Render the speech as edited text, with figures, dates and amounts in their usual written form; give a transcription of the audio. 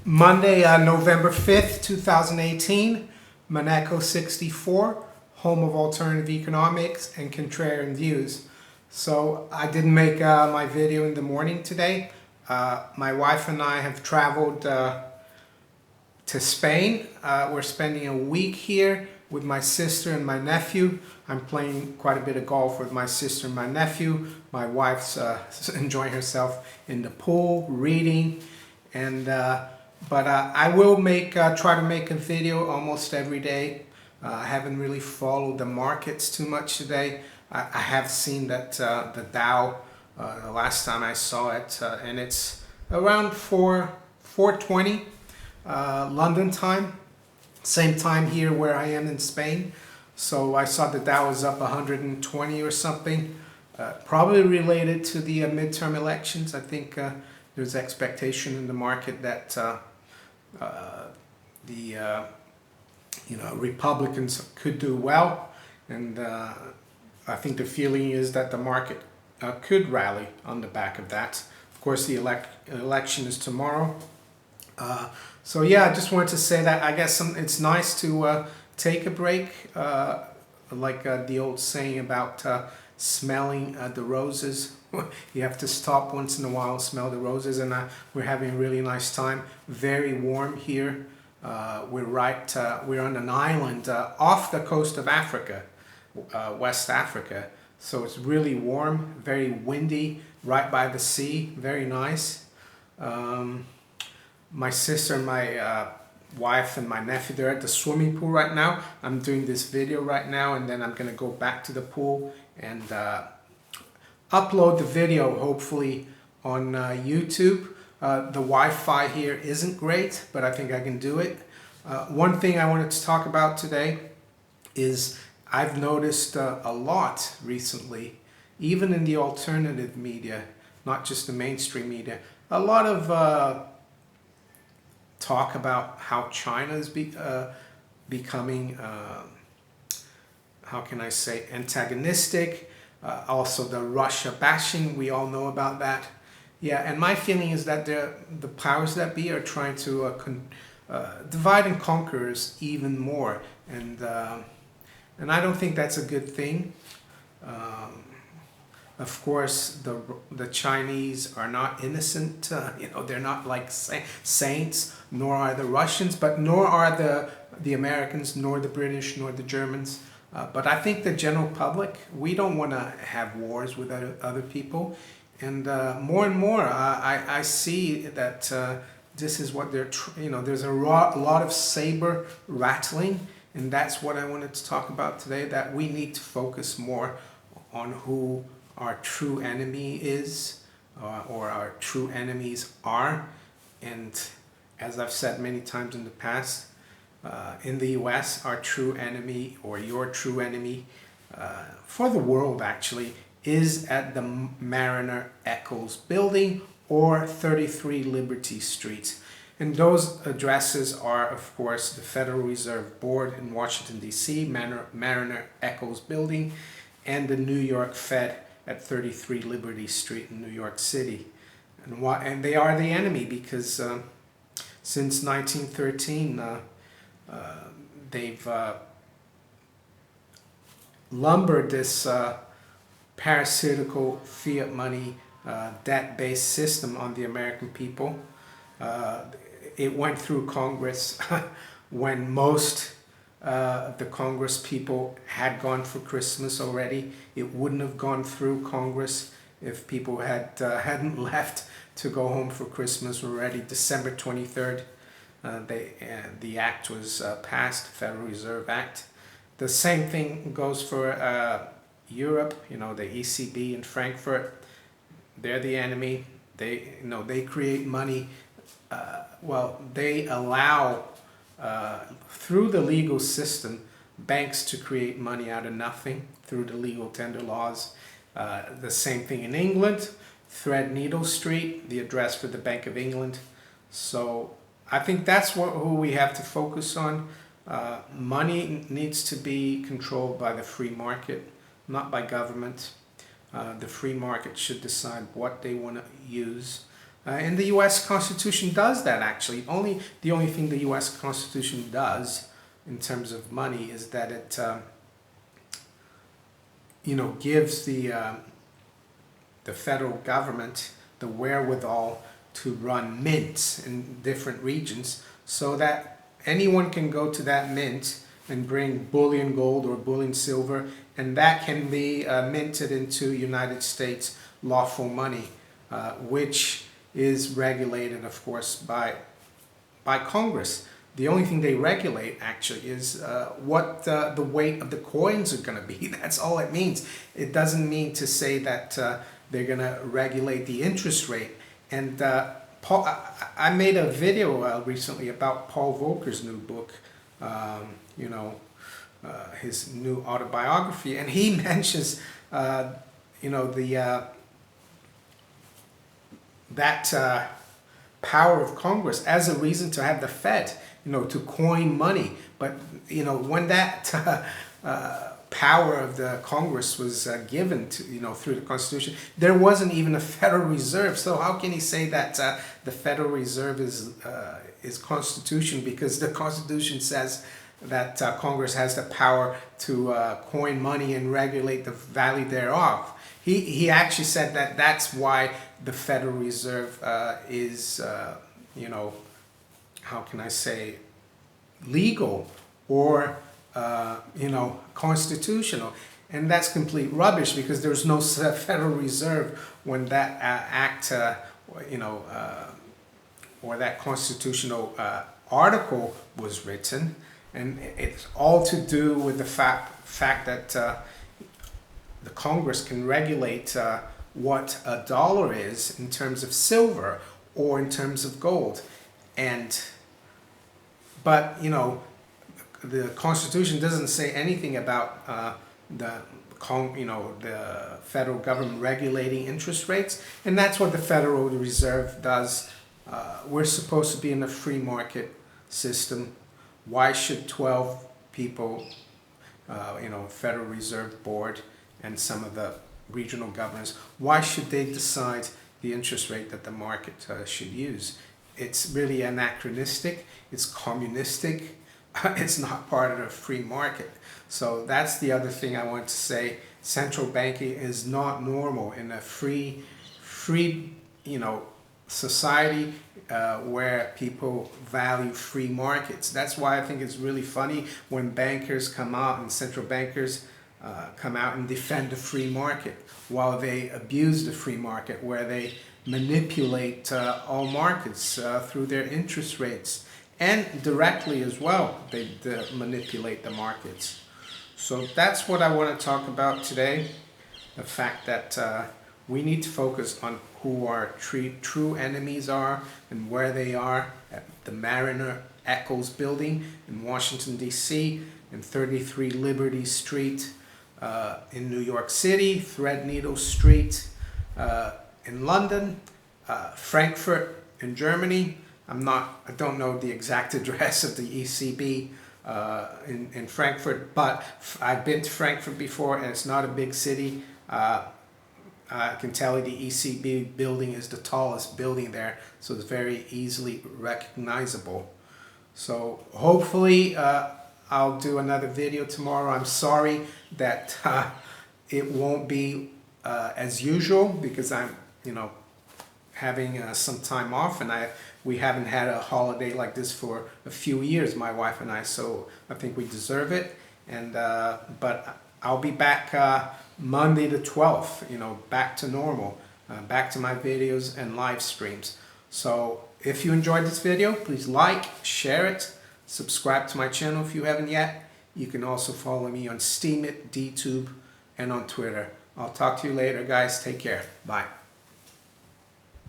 Monday, November 5th, 2018, Monaco 64, home of alternative economics and contrarian views. So I didn't make my video in the morning today. My wife and I have traveled to Spain. We're spending a week here with my sister and my nephew. I'm playing quite a bit of golf with my sister and my nephew. My wife's enjoying herself in the pool, reading, and but I will try to make a video almost every day. I haven't really followed the markets too much today. I have seen that the Dow, the last time I saw it, and it's around 4:20 London time, same time here where I am in Spain. So I saw the Dow was up 120 or something, probably related to the midterm elections. I think there's expectation in the market that the Republicans could do well, and I think the feeling is that the market could rally on the back of that. Of course, the election is tomorrow. So yeah, I just wanted to say that I guess it's nice to take a break, like the old saying about smelling the roses. You have to stop once in a while, smell the roses, and we're having a really nice time. Very warm here. We're on an island off the coast of Africa, West Africa. So it's really warm, very windy, right by the sea. Very nice. My sister and my wife and my nephew, they're at the swimming pool right now. I'm doing this video right now, and then I'm gonna go back to the pool and upload the video hopefully on YouTube. The Wi-Fi here isn't great, but I think I can do it. One thing I wanted to talk about today is I've noticed a lot recently, even in the alternative media, not just the mainstream media, a lot of talk about how China is becoming, how can I say, antagonistic. Also the Russia bashing, we all know about that. Yeah, and my feeling is that the powers that be are trying to divide and conquer us even more, and I don't think that's a good thing. Of course, the Chinese are not innocent. They're not like saints, nor are the Russians, but nor are the Americans, nor the British, nor the Germans. But I think the general public, we don't want to have wars with other people. And more, I see that this is what there's a lot of saber rattling. And that's what I wanted to talk about today, that we need to focus more on who our true enemy is, or our true enemies are. And as I've said many times in the past, in the US, our true enemy, or your true enemy, for the world actually, is at the Marriner Eccles building or 33 Liberty Street. And those addresses are, of course, the Federal Reserve Board in Washington, D.C., Marriner Eccles building, and the New York Fed at 33 Liberty Street in New York City. And they are the enemy because since 1913, they've lumbered this parasitical fiat money debt-based system on the American people. It went through Congress when most the Congress people had gone for Christmas already. It wouldn't have gone through Congress if people hadn't left to go home for Christmas already. December 23rd, the act was passed, Federal Reserve Act. The same thing goes for Europe. The ECB in Frankfurt. They're the enemy. They create money. They allow, through the legal system, banks to create money out of nothing through the legal tender laws. The same thing in England, Threadneedle Street, the address for the Bank of England. So I think that's who we have to focus on. Money needs to be controlled by the free market, not by government. The free market should decide what they want to use. And the U.S. Constitution does that, actually. The only thing the U.S. Constitution does in terms of money is that it, gives the federal government the wherewithal to run mints in different regions, so that anyone can go to that mint and bring bullion gold or bullion silver, and that can be minted into United States lawful money, which is regulated, of course, by Congress. The only thing they regulate, actually, is what the weight of the coins are going to be. That's all it means. It doesn't mean to say that they're going to regulate the interest rate. And I made a video recently about Paul Volcker's new book, his new autobiography, and he mentions, that power of Congress as a reason to have the Fed, to coin money. But, when that power of the Congress was given to, through the Constitution, there wasn't even a Federal Reserve. So how can he say that the Federal Reserve is Constitution? Because the Constitution says that Congress has the power to coin money and regulate the value thereof. He actually said that that's why the Federal Reserve is, how can I say, legal or, constitutional. And that's complete rubbish, because there's no Federal Reserve when that act, or that constitutional article was written. And it's all to do with the fact that the Congress can regulate what a dollar is in terms of silver or in terms of gold. But the Constitution doesn't say anything about the federal government regulating interest rates, and that's what the Federal Reserve does. We're supposed to be in a free market system. Why should 12 people, Federal Reserve Board and some of the regional governors, why should they decide the interest rate that the market should use? It's really anachronistic, it's communistic, it's not part of the free market. So that's the other thing I want to say. Central banking is not normal in a free, society where people value free markets. That's why I think it's really funny when bankers come out and central bankers come out and defend the free market, while they abuse the free market, where they manipulate all markets through their interest rates, and directly as well they manipulate the markets. So that's what I want to talk about today, the fact that we need to focus on who our true enemies are and where they are at the Marriner Eccles building in Washington, D.C., in 33 Liberty Street in New York City, Threadneedle Street in London, Frankfurt in Germany. I don't know the exact address of the ECB in Frankfurt, but I've been to Frankfurt before, and it's not a big city. I can tell you the ECB building is the tallest building there, so it's very easily recognizable. So hopefully I'll do another video tomorrow. I'm sorry that it won't be as usual, because I'm having some time off, and we haven't had a holiday like this for a few years, my wife and I, so I think we deserve it. And but I'll be back Monday the 12th, back to normal, back to my videos and live streams. So if you enjoyed this video, please like, share it, subscribe to my channel if you haven't yet. You can also follow me on Steemit, DTube, and on Twitter. I'll talk to you later, guys. Take care. Bye.